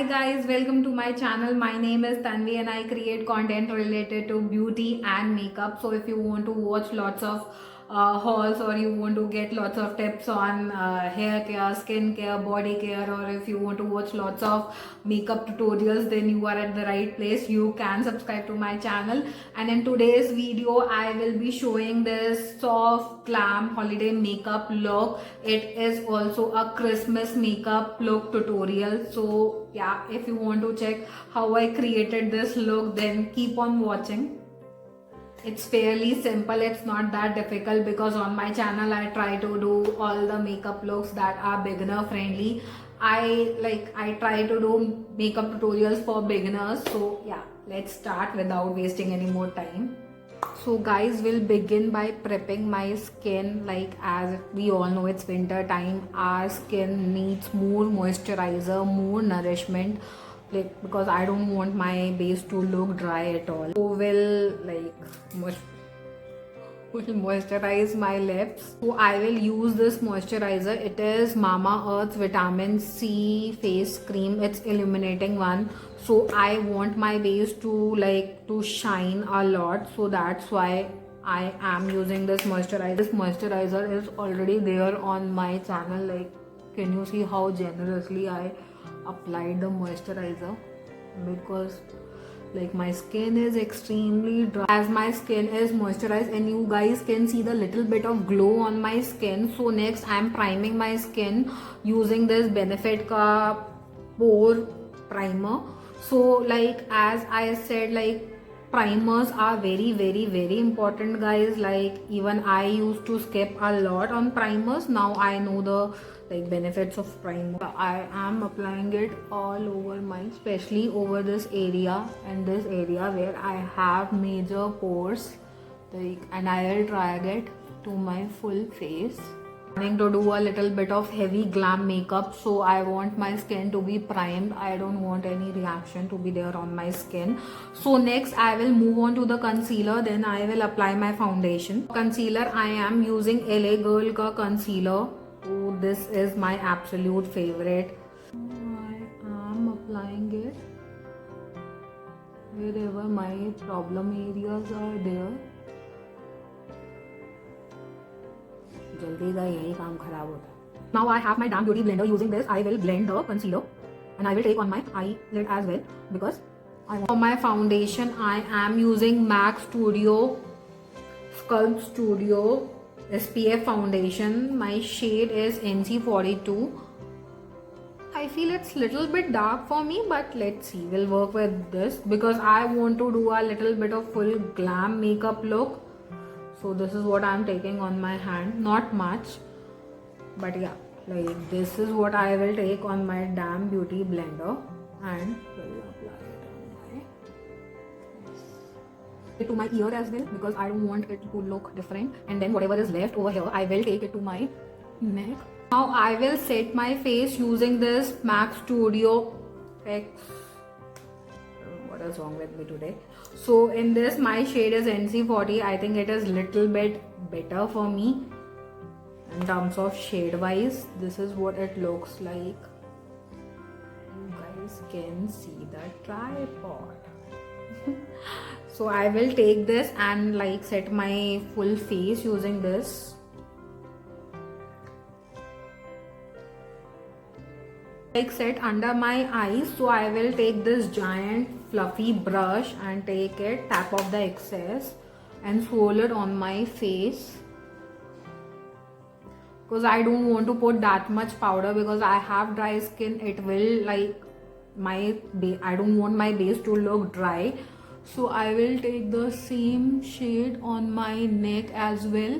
guys, welcome to my channel. My name is Tanvi and I create content related to beauty and makeup. So if you want to watch lots of hauls or you want to get lots of tips on hair care, skin care, body care, or if you want to watch lots of makeup tutorials, then you are at the right place. You can subscribe to my channel. And in today's video, I will be showing this soft glam holiday makeup look. It is also a Christmas makeup look tutorial. So yeah, if you want to check how I created this look, then keep on watching. It's fairly simple, it's not that difficult because on my channel I try to do all the makeup looks that are beginner friendly. I try to do makeup tutorials for beginners. So yeah, let's start without wasting any more time. So guys, we'll begin by prepping my skin. Like, as we all know, it's winter time, our skin needs more moisturizer, more nourishment, like, because I don't want my base to look dry at all. So will moisturize my lips. So I will use this moisturizer. It is Mamaearth Vitamin C face cream. It's illuminating one. So I want my base to shine a lot. So that's why I am using this moisturizer. This moisturizer is already there on my channel. Like, can you see how generously I applied the moisturizer? Because like my skin is extremely dry. As my skin is moisturized and you guys can see the little bit of glow on my skin. So next I am priming my skin using this Benefit ka pore primer. So like, as I said, like, primers are very important, guys. Like, even I used to skip a lot on primers. Now I know the benefits of primer. I am applying it all over especially over this area and this area where I have major pores, and I will drag it to my full face. Planning to do a little bit of heavy glam makeup, so I want my skin to be primed. I don't want any reaction to be there on my skin. So next I will move on to the concealer, then I will apply my foundation. Concealer, I am using LA Girl ka concealer. Oh, this is my absolute favorite. I am applying it wherever my problem areas are there. Now I have my damn beauty blender. Using this, I will blend the concealer and I will take on my eyelid as well, because for my foundation I am using MAC Studio Sculpt Studio SPF foundation. My shade is NC42. I feel it's little bit dark for me, but let's see, we'll work with this because I want to do a little bit of full glam makeup look. So this is what I'm taking on my hand, not much, but yeah, like, this is what I will take on my damn beauty blender and will apply it to my ear as well, because I don't want it to look different. And then whatever is left over here, I will take it to my neck. Now I will set my face using this MAC Studio X. What is wrong with me today? So in this, my shade is NC40. I think it is little bit better for me in terms of shade wise. This is what it looks like. You guys can see the tripod. So I will take this and set my full face using this. Set under my eyes. So I will take this giant fluffy brush and take it, tap off the excess and swirl it on my face, because I don't want to put that much powder because I have dry skin. It will I don't want my base to look dry. So I will take the same shade on my neck as well.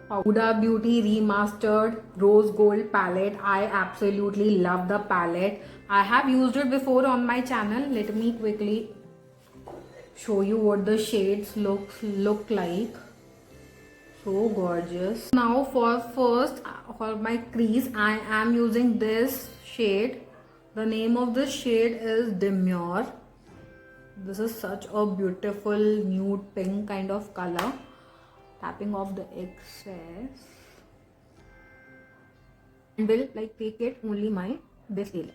Huda Beauty Remastered Rose Gold palette. I absolutely love the palette. I have used it before on my channel. Let me quickly show you what the shades look like. So gorgeous. Now for my crease, I am using this shade. The name of this shade is Demure. This is such a beautiful nude pink kind of color. Tapping off the excess and will take it only my this area.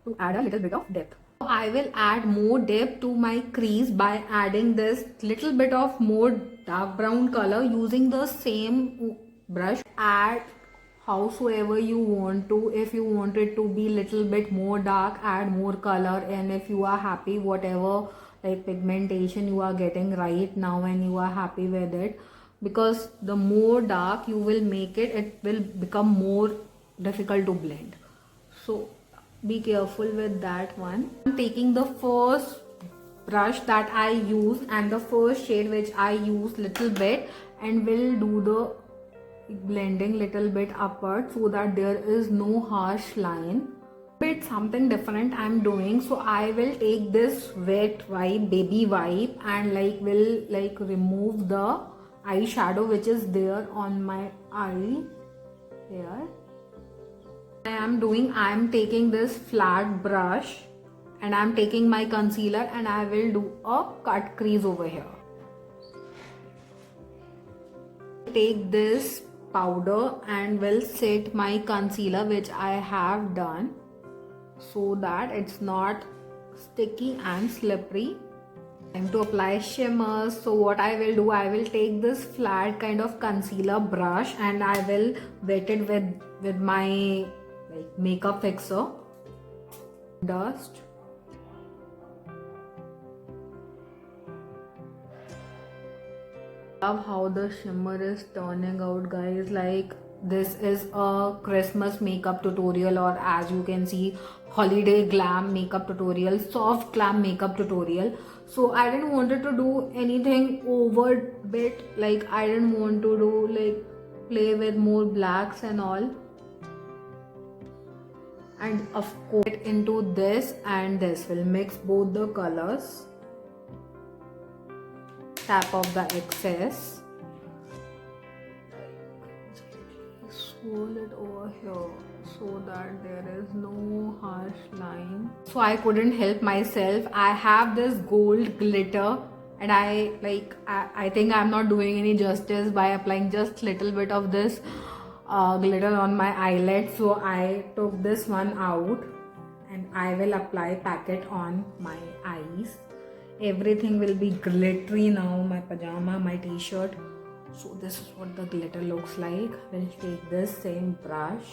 to add a little bit of depth. I will add more depth to my crease by adding this little bit of more dark brown color using the same brush. Add howsoever you want to. If you want it to be little bit more dark, add more color, and if you are happy whatever like pigmentation you are getting right now and you are happy with it, because the more dark you will make it, it will become more difficult to blend. So be careful with that one. I'm taking the first brush that I use and the first shade which I use little bit, and will do the blending little bit upward so that there is no harsh line. Bit something different I'm doing, so I will take this wet wipe, baby wipe, and will remove the eyeshadow which is there on my eye here. I am taking this flat brush and I am taking my concealer and I will do a cut crease over here. Take this powder and will set my concealer which I have done so that it's not sticky and slippery. Time to apply shimmers. So what I will do, I will take this flat kind of concealer brush and I will wet it with my makeup fixer dust. Love how the shimmer is turning out, guys. This is a Christmas makeup tutorial, or as you can see, holiday glam makeup tutorial, soft glam makeup tutorial. So I didn't want to do anything over bit, I didn't want to do play with more blacks and all. And of course into this and this will mix both the colors. Tap off the excess. Swirl it over here so that there is no harsh line. So I couldn't help myself. I have this gold glitter and I think I'm not doing any justice by applying just little bit of this glitter on my eyelid. So I took this one out and I will pack it on my eyes. Everything will be glittery now. My pajama, my t-shirt. So this is what the glitter looks like. We'll take this same brush.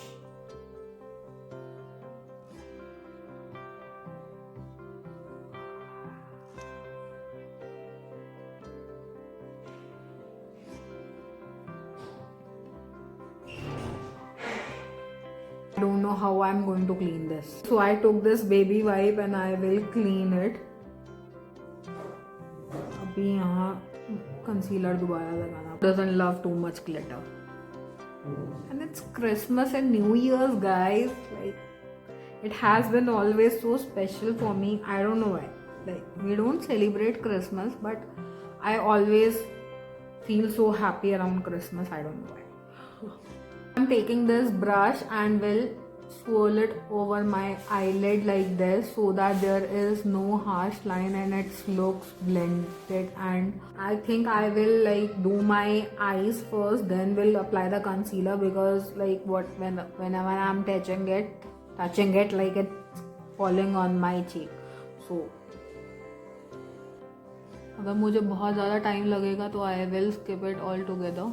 I don't know how I'm going to clean this. So I took this baby wipe and I will clean it. अभी यहाँ concealer दोबारा लगाना. Doesn't love too much glitter. And it's Christmas and New Year's, guys. It has been always so special for me. I don't know why. We don't celebrate Christmas, but I always feel so happy around Christmas. I don't know why. I'm taking this brush and will swirl it over my eyelid like this so that there is no harsh line and it looks blended. And I think I will do my eyes first, then will apply the concealer, because whenever I'm touching it it's falling on my cheek. So अगर मुझे बहुत ज़्यादा time लगेगा तो I will skip it altogether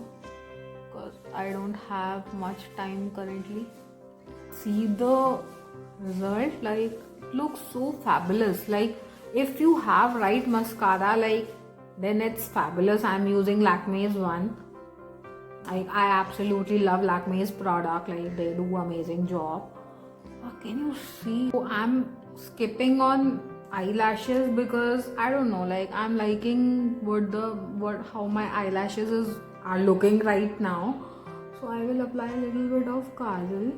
because I don't have much time currently. See the result, it looks so fabulous. If you have right mascara, then it's fabulous. I'm using Lakme's one. I absolutely love Lakme's product. They do amazing job. Can you see? So I'm skipping on eyelashes because I don't know, I'm liking how my eyelashes are looking right now. So I will apply a little bit of kajal,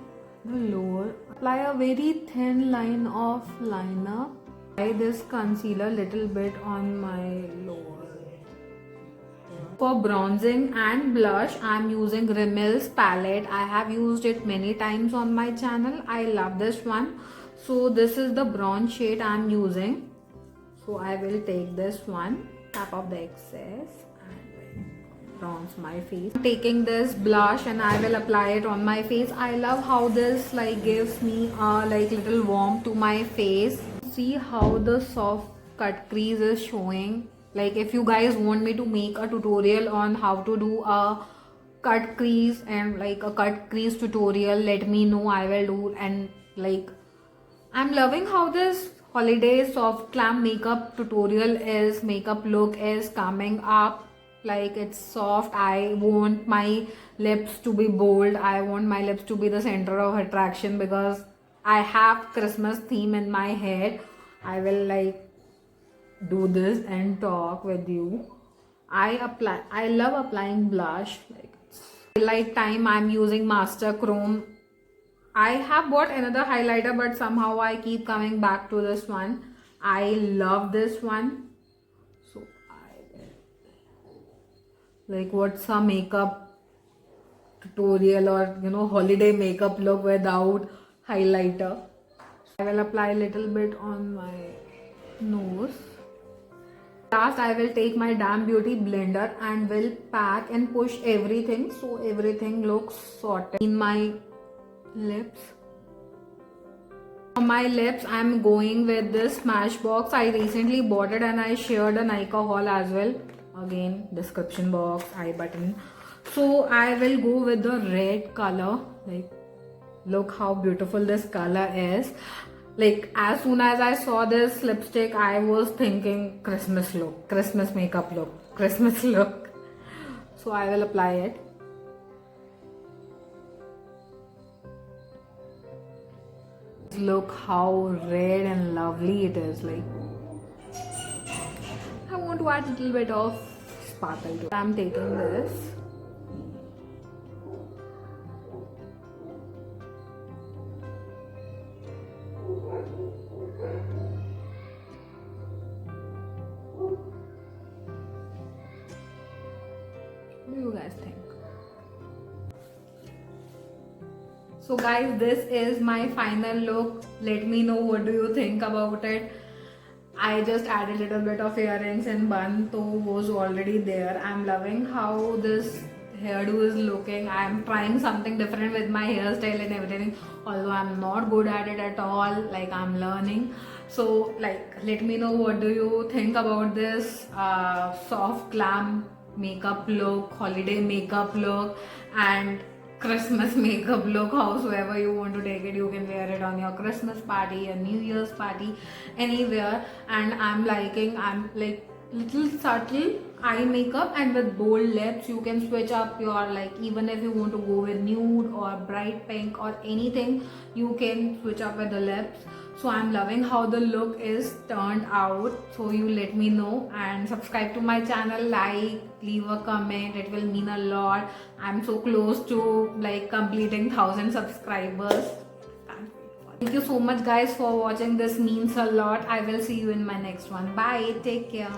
the lower, apply a very thin line of liner, apply this concealer little bit on my lower. For bronzing and blush, I am using Rimmel's palette. I have used it many times on my channel. I love this one. So this is the bronze shade I am using. So I will take this one, tap off the excess and bronze my face. I'm taking this blush and I will apply it on my face. I love how this like gives me a like little warmth to my face. See how the soft cut crease is showing. Like if you guys want me to make a tutorial on how to do a cut crease and like a cut crease tutorial, let me know. I will do. And like I'm loving how this holiday soft glam makeup tutorial is makeup look is coming up. Like it's soft. I want my lips to be bold. I want my lips to be the center of attraction because I have Christmas theme in my head. I will like do this and talk with you. I love applying blush. Like highlight time, I'm using Master Chrome. I have bought another highlighter, but somehow I keep coming back to this one. I love this one. So like what's a makeup tutorial or holiday makeup look without highlighter? I will apply a little bit on my nose. Last, I will take my Damn Beauty blender and will pack and push everything so everything looks sorted in my lips. For my lips, I'm going with this Smashbox. I recently bought it and I shared a Nykaa haul as well. Again, description box, I button. So I will go with the red color. Like, look how beautiful this color is. Like as soon as I saw this lipstick, I was thinking Christmas look, Christmas makeup look, Christmas look. So I will apply it. Look how red and lovely it is. Like I want to add a little bit of sparkle to it. I'm taking this. What do you guys think? So guys, this is my final look. Let me know what do you think about it. I just added a little bit of earrings and bun to was already there. I'm loving how this hairdo is looking. I'm trying something different with my hairstyle and everything, although I'm not good at it at all. Like I'm learning. So like let me know what do you think about this soft glam makeup look, holiday makeup look, and Christmas makeup look. Howsoever you want to take it, you can wear it on your Christmas party, a New Year's party, anywhere. And I'm like little subtle eye makeup and with bold lips. You can switch up your like, even if you want to go with nude or bright pink or anything, you can switch up with the lips. So I'm loving how the look is turned out. So you let me know and subscribe to my channel, like, leave a comment. It will mean a lot. I'm so close to like completing 1,000 subscribers. Thank you so much guys for watching. This means a lot. I will see you in my next one. Bye. Take care.